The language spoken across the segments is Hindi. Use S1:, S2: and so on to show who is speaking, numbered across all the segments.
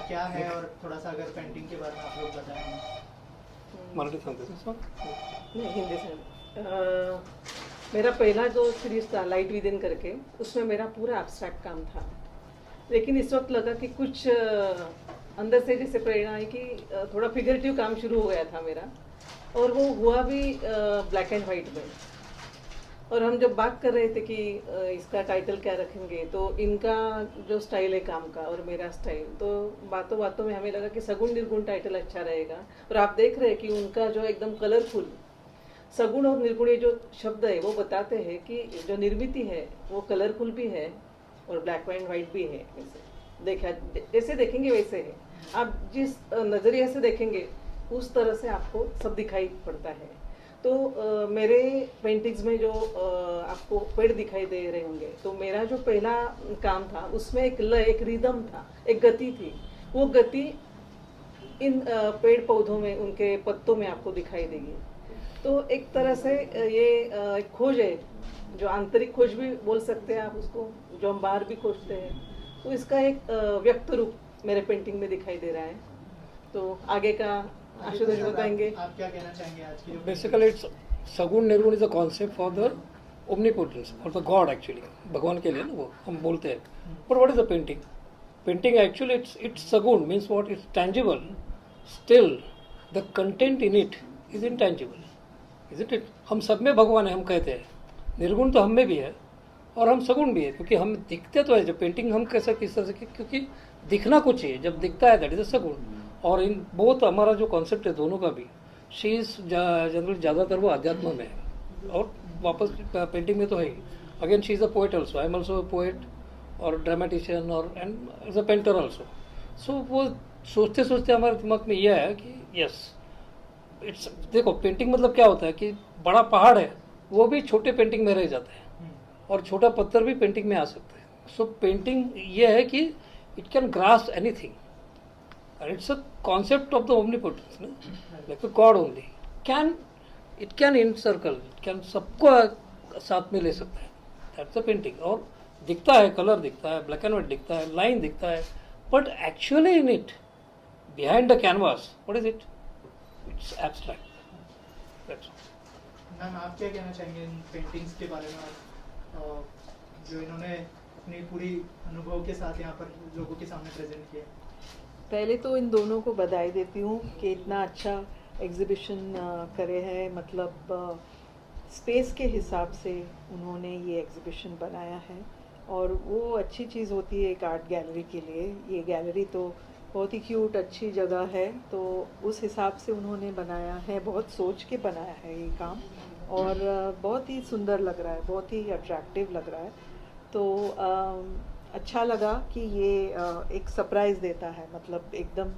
S1: क्या है और थोड़ा सा अगर पेंटिंग के बारे में आप लोग बताएं।
S2: मराठी सांगते सर?
S3: नहीं, हिंदी से। मेरा पहला जो सीरीज था लाइट विद इन करके, उसमें मेरा पूरा एब्स्ट्रैक्ट काम था। लेकिन इस वक्त लगा कि कुछ अंदर से जैसे प्रेरणा आई कि थोड़ा फिगरेटिव काम शुरू हो गया था मेरा, और वो हुआ भी ब्लैक एंड वाइट में। और हम जब बात कर रहे थे कि इसका टाइटल क्या रखेंगे, तो इनका जो स्टाइल है काम का और मेरा स्टाइल, तो बातों बातों में हमें लगा कि सगुण निर्गुण टाइटल अच्छा रहेगा। और आप देख रहे हैं कि उनका जो एकदम कलरफुल, सगुण और निर्गुण ये जो शब्द है वो बताते हैं कि जो निर्मिति है वो कलरफुल भी है और ब्लैक एंड वाइट भी है। देखा जैसे देखेंगे वैसे है, आप जिस नज़रिए से देखेंगे उस तरह से आपको सब दिखाई पड़ता है। तो मेरे पेंटिंग्स में जो आपको पेड़ दिखाई दे रहे होंगे, तो मेरा जो पहला काम था उसमें एक लय, एक रिदम था, एक गति थी। वो गति इन पेड़ पौधों में, उनके पत्तों में आपको दिखाई देगी। तो एक तरह से ये एक खोज है, जो आंतरिक खोज भी बोल सकते हैं आप उसको, जो हम बाहर भी खोजते हैं। तो इसका एक व्यक्त रूप मेरे पेंटिंग में दिखाई दे रहा है। तो आगे का आशुतोष बताएंगे।
S1: आप क्या कहना चाहेंगे आज की?
S2: बेसिकली इट्स सगुण निर्गुण is a concept for the omnipotence और द गॉड एक्चुअली, भगवान के लिए ना वो हम बोलते हैं। But what is the painting? Painting actually it's सगुण means what? It's tangible, still the content in it is intangible, isn't it? हम सब में भगवान है, हम कहते हैं। निर्गुण तो हम में भी है और हम सगुण भी है, क्योंकि हम दिखते तो है। जब पेंटिंग हम कैसे किस तरह से, क्योंकि दिखना कुछ है, जब दिखता है दैट इज अ सगुण। और इन बहुत हमारा जो कॉन्सेप्ट है दोनों का भी, शी इज जनरल ज़्यादातर वो अध्यात्म में है और वापस पेंटिंग में तो है ही। Again she is a poet also, I am also a poet और ड्रामेटिशियन और and as a painter also. So वो सोचते सोचते हमारे दिमाग में यह है कि यस इट्स, देखो पेंटिंग मतलब क्या होता है कि बड़ा पहाड़ है वो भी छोटे पेंटिंग में रह जाता है और छोटा पत्थर भी पेंटिंग में आ सकता है। सो पेंटिंग ये है कि it can grasp anything and it's a concept of the omnipotence, no? Like a God only it can encircle, it can सबको साथ में ले सकता है। That's the painting। और दिखता है, कलर दिखता है, ब्लैक एंड व्हाइट दिखता है, लाइन दिखता है, but actually in it, behind the canvas, what is it? It's abstract। That's all।
S1: Ma'am आप क्या कहना चाहेंगे इन पेंटिंग्स के बारे में, जो इन्होंने अपनी पूरी अनुभव के साथ यहाँ पर लोगों के सामने प्रेजेंट किया?
S3: पहले तो इन दोनों को बधाई देती हूँ कि इतना अच्छा एग्जीबिशन करे हैं। मतलब स्पेस के हिसाब से उन्होंने ये एग्जीबिशन बनाया है, और वो अच्छी चीज़ होती है एक आर्ट गैलरी के लिए। ये गैलरी तो बहुत ही क्यूट अच्छी जगह है, तो उस हिसाब से उन्होंने बनाया है, बहुत सोच के बनाया है ये काम, और बहुत ही सुंदर लग रहा है, बहुत ही अट्रैक्टिव लग रहा है। तो अच्छा लगा कि ये एक सरप्राइज़ देता है, मतलब एकदम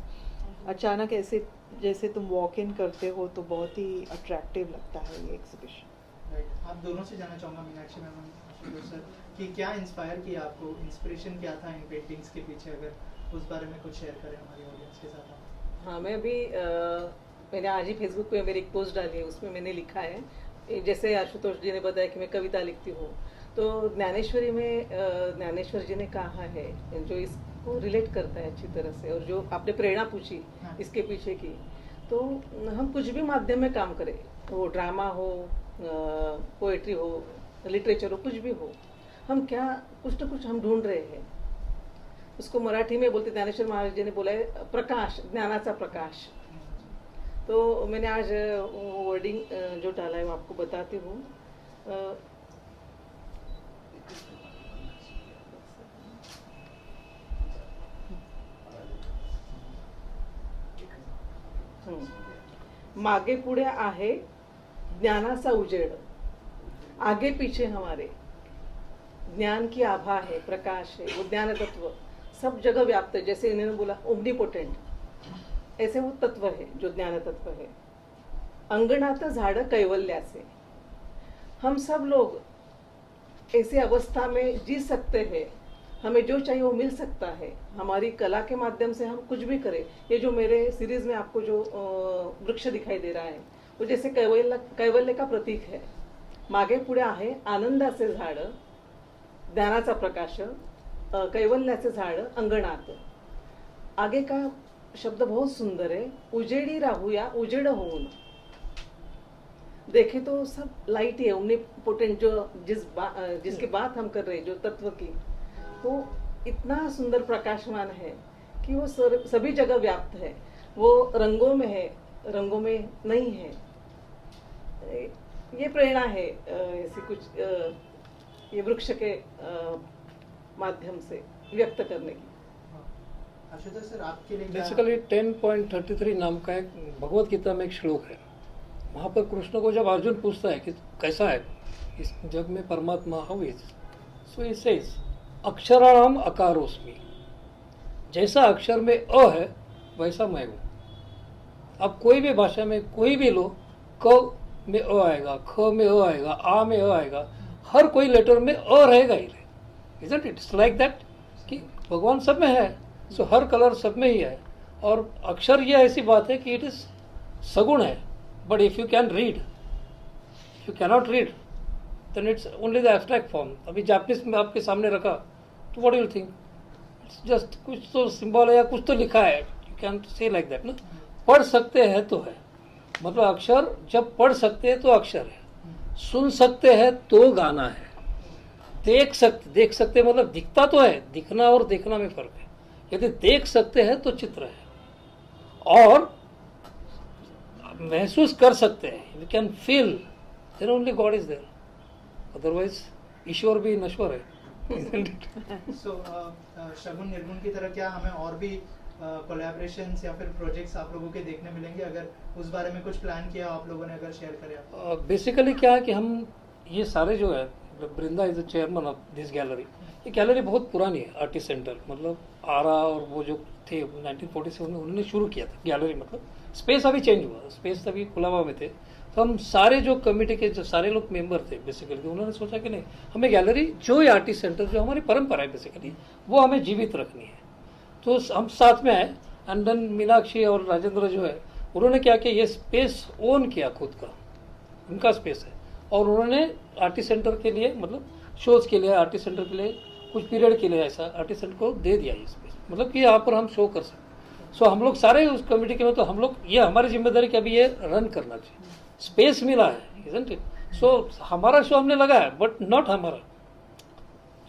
S3: अचानक ऐसे जैसे तुम वॉक इन करते हो तो बहुत ही अट्रैक्टिव लगता है ये एग्जीबिशन।
S1: राइट। आप दोनों से जानना चाहूँगा, मीनाक्षी मैम आशुतोष सर, कि क्या इंस्पायर किया आपको, इंस्पिरेशन क्या था इन पेंटिंग्स के पीछे, अगर उस बारे में कुछ शेयर करें हमारी ऑडियंस के साथ आप।
S3: हाँ, मैं अभी मैंने आज ही फेसबुक पे मेरी एक पोस्ट डाली है, उसमें मैंने लिखा है, जैसे आशुतोष जी ने बताया कि मैं कविता लिखती हूँ, तो ज्ञानेश्वरी में ज्ञानेश्वर जी ने कहा है जो इसको रिलेट करता है अच्छी तरह से, और जो आपने प्रेरणा पूछी इसके पीछे की, तो हम कुछ भी माध्यम में काम करें, वो ड्रामा हो, पोएट्री हो, लिटरेचर हो, कुछ भी हो, हम क्या कुछ न कुछ हम ढूंढ रहे हैं। उसको मराठी में बोलते, ज्ञानेश्वर महाराज जी ने बोला है प्रकाश, ज्ञानाचा प्रकाश। तो मैंने आज वर्डिंग जो डाला है वो आपको बताती हूँ। मागे पुढे आहे ज्ञानाचा उजेड, आगे पीछे हमारे ज्ञान की आभा है, प्रकाश है, वो ज्ञान तत्व सब जगह व्याप्त है। जैसे इन्होंने बोला ओमनीपोटेंट, ऐसे वो तत्व है जो ज्ञान तत्व है। अंगणात झाड़ कैवल्याचे, हम सब लोग ऐसी अवस्था में जी सकते हैं, हमें जो चाहिए वो मिल सकता है। हमारी कला के माध्यम से हम कुछ भी करें। ये जो मेरे सीरीज में आपको जो वृक्ष दिखाई दे रहा है, वो जैसे कैवल्य का प्रतीक है। मागे पुढे आहे आनंदाचे झाड, ज्ञानाचा प्रकाश, कैवल्याचे झाड अंगणात। आगे का शब्द बहुत सुंदर है, उजेड़ी राहूया उजेड़ होऊन। देखे तो सब लाइट है, ओमनीपोटेंट, जो जिसकी बात हम कर रहे हैं, जो तत्व की, वो इतना सुंदर प्रकाशमान है कि वो सभी जगह व्याप्त है। वो रंगों में है, रंगों में नहीं है। ये प्रेरणा है ऐसी कुछ ये वृक्ष के माध्यम से व्यक्त करने की।
S1: आशुतोष सर, आपके लिए क्या-
S2: बेसिकली 10.33 नाम का एक भगवत गीता में एक श्लोक है। वहाँ पर कृष्ण को जब अर्जुन पूछता है कि कैसा है इस जग में परमात्मा, how is, so he says अक्षराणाम अकारोस्मि, जैसा अक्षर में अ है वैसा मैं हूँ। अब कोई भी भाषा में कोई भी लो, क में अ आएगा, ख में अ आएगा, आ में अ आएगा, हर कोई लेटर में अ रहेगा ही। Isn't it? It's like that कि भगवान सब में है, सो हर कलर सब में ही है। और अक्षर ये ऐसी बात है कि इट इज सगुण है, but if you can read, if you cannot read then it's only the abstract form. अभी जापानीज में आपके सामने रखा तो what you think, it's just कुछ तो सिंबल है या कुछ तो लिखा है, you can say like that ना। पढ़ सकते हैं तो है, मतलब अक्षर जब पढ़ सकते हैं तो अक्षर है, सुन सकते हैं तो गाना है, देख सकते मतलब दिखता तो है, दिखना और देखना में फर्क है। यदि देख सकते हैं तो चित्र है, और महसूस कर सकते हैं, you can feel, then only God is there, otherwise ईश्वर भी नश्वर है।
S1: सो शगुन निर्गुण की तरह क्या हमें और भी कोलैबोरेशंस या फिर प्रोजेक्ट्स आप लोगों के देखने मिलेंगे? अगर उस बारे में कुछ प्लान किया आप लोगों ने, अगर शेयर करें आप।
S2: बेसिकली क्या है कि हम ये सारे जो है, Vrinda is the chairman of this gallery. ये गैलरी बहुत पुरानी है, आर्टिस्ट सेंटर, मतलब आरा और वो जो थे 1947 में उन्होंने शुरू किया था गैलरी। मतलब स्पेस अभी चेंज हुआ, स्पेस अभी खुलावा में थे, तो हम सारे जो कमेटी के जो सारे लोग मेंबर थे बेसिकली, तो उन्होंने सोचा कि नहीं, हमें गैलरी जो ये आर्टिस्ट सेंटर जो हमारी परंपरा है बेसिकली, वो हमें जीवित रखनी है। तो हम साथ में आए, एंड देन मीनाक्षी और राजेंद्र जो है उन्होंने क्या किया, ये स्पेस ओन किया खुद का, उनका स्पेस है, और उन्होंने आर्टिस्ट सेंटर के लिए, मतलब शोज के लिए, आर्टिस्ट सेंटर के लिए कुछ पीरियड के लिए ऐसा आर्टिस्ट सेंटर को दे दिया ये स्पेस, मतलब कि यहाँ पर हम शो कर सकते। सो हम लोग सारे उस कमेटी के में, तो हम लोग ये हमारी जिम्मेदारी कि अभी ये रन करना चाहिए, स्पेस मिला है, इजंट इट? सो हमारा शो हमने लगाया, बट नॉट हमारा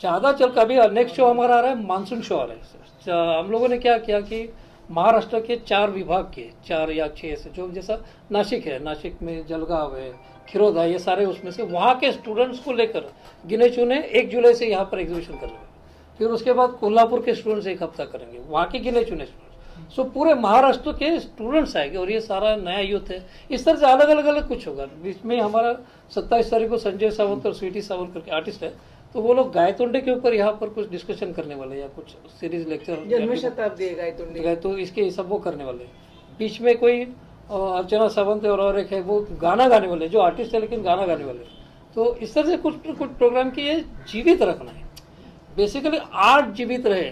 S2: ज़्यादा चल का। अभी नेक्स्ट शो हमारा आ रहा है, मानसून शो आ रहा है। हम लोगों ने क्या किया कि महाराष्ट्र के 4 विभाग के 4 या 6 ऐसे, जो जैसा नासिक है, नासिक में जलगांव है, खिरोदा, ये सारे उसमें से वहाँ के स्टूडेंट्स को लेकर गिने चुने 1 जुलाई से यहाँ पर एग्जीबिशन कर रहे हैं। फिर उसके बाद कोल्हापुर के स्टूडेंट्स 1 हफ्ता करेंगे, वहाँ के गिने चुने स्टूडेंट्स। सो पूरे महाराष्ट्र के स्टूडेंट्स आएंगे, और ये सारा नया यूथ है। इस तरह से अलग अलग कुछ होगा। बीच में हमारा 27 तारीख को संजय सावंत और स्वीटी सावंत करके आर्टिस्ट है, तो वो लोग गायतोंडे के ऊपर यहाँ पर कुछ डिस्कशन करने वाले, या कुछ सीरीज लेक्चर,
S3: जन्म शताब्दी गायतोंडे,
S2: तो इसके सब वो करने वाले। बीच में कोई अर्चना सावंत और एक है, वो गाना गाने वाले, जो आर्टिस्ट है लेकिन गाना गाने वाले। तो इस तरह से कुछ प्रोग्राम की ये जीवित रखना है, बेसिकली आर्ट जीवित रहे।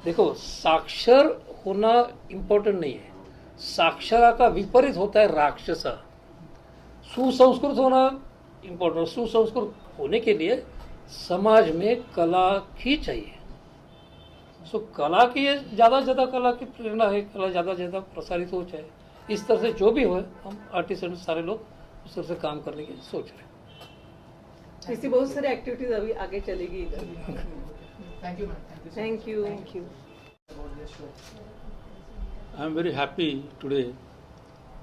S2: देखो, साक्षर होना इम्पोर्टेंट नहीं है, साक्षरा का विपरीत होता है राक्षसा। सुसंस्कृत होना इम्पोर्टेंट। सुसंस्कृत होने के लिए समाज में कला ही चाहिए। सो कला की ज़्यादा से ज़्यादा कला की प्रेरणा है, कला ज़्यादा से ज़्यादा प्रसारित हो जाए, इस तरह से जो भी हो, हम आर्टिस्ट सारे लोग उस तरह से काम करने की सोच रहे हैं।
S3: ऐसी बहुत सारी एक्टिविटीज अभी आगे चलेगी।
S1: Thank you ma'am,
S3: thank you.
S4: I am very happy today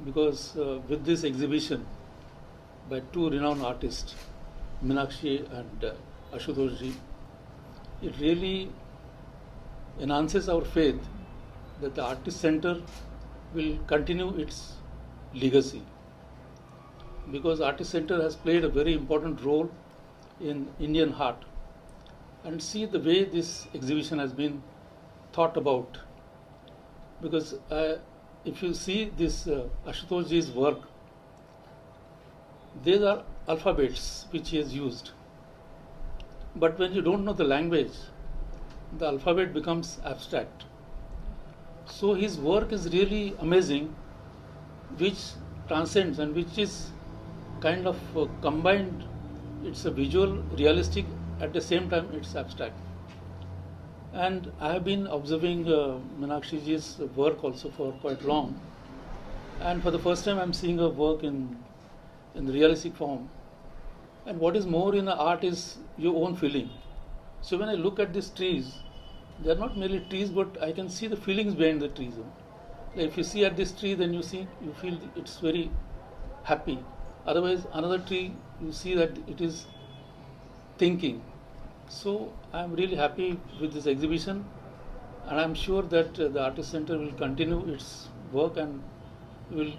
S4: because with this exhibition by 2 renowned artists, Meenakshi and Ashutosh ji, it really enhances our faith that the Artist Center will continue its legacy, because Artist Center has played a very important role in Indian art. And see the way this exhibition has been thought about, because if you see this Ashutosh ji's work, these are alphabets which he has used, but when you don't know the language, the alphabet becomes abstract. So his work is really amazing, which transcends and which is kind of combined. It's a visual, realistic, at the same time it's abstract. And I have been observing Meenakshi ji's work also for quite long. And for the first time, I'm seeing her work in realistic form. And what is more in the art is your own feeling. So when I look at these trees, they are not merely trees, but I can see the feelings behind the trees. Like if you see at this tree, then you feel it's very happy. Otherwise, another tree, you see that it is thinking. So I'm really happy with this exhibition, and I'm sure that the Artist Center will continue its work and will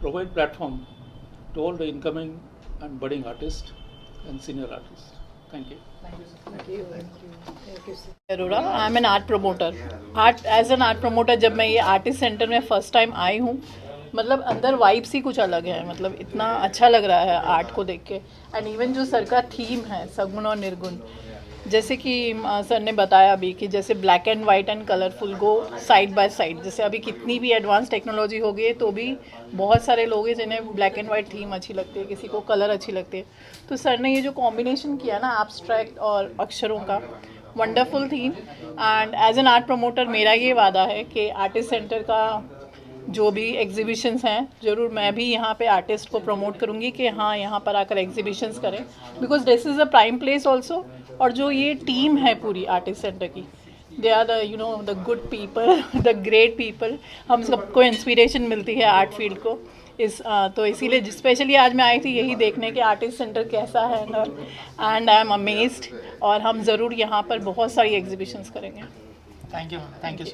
S4: provide platform to all the incoming and budding artists and senior artists. Thank you.
S1: Thank you, sir.
S3: Thank you. Thank you, sir.
S5: Arora, I am an art promoter. As an art promoter जब मैं ये आर्टिस्ट सेंटर में फ़र्स्ट टाइम आई हूँ, मतलब अंदर वाइब्स ही कुछ अलग है। मतलब इतना अच्छा लग रहा है आर्ट को देख के। एंड इवन जो सर का थीम है सगुण और निर्गुण, जैसे कि सर ने बताया अभी कि जैसे black and white and colourful go side by side. जैसे अभी कितनी भी एडवांस टेक्नोलॉजी हो गई है तो भी बहुत सारे लोग हैं जिन्हें ब्लैक एंड वाइट थीम अच्छी लगती है, किसी को कलर अच्छी लगती है। तो सर ने ये जो कॉम्बिनेशन किया ना एब्स्ट्रैक्ट और अक्षरों का, wonderful theme. And as an art promoter मेरा ये वादा है कि आर्टिस्ट सेंटर का जो भी एग्जीबिशंस हैं ज़रूर मैं भी यहाँ पे आर्टिस्ट को प्रमोट करूँगी कि हाँ यहाँ पर आकर एग्जीबिशंस करें, because this is a prime place also. और जो ये टीम है पूरी आर्टिस्ट सेंटर की, they are the the good people, the great people. हम सबको इंस्पिरेशन मिलती है आर्ट फील्ड को तो इसीलिए स्पेशली आज मैं आई थी यही देखने कि आर्टिस्ट सेंटर कैसा है। And I am amazed. और हम ज़रूर यहाँ पर बहुत सारी एग्जीबिशंस करेंगे।
S1: Thank you.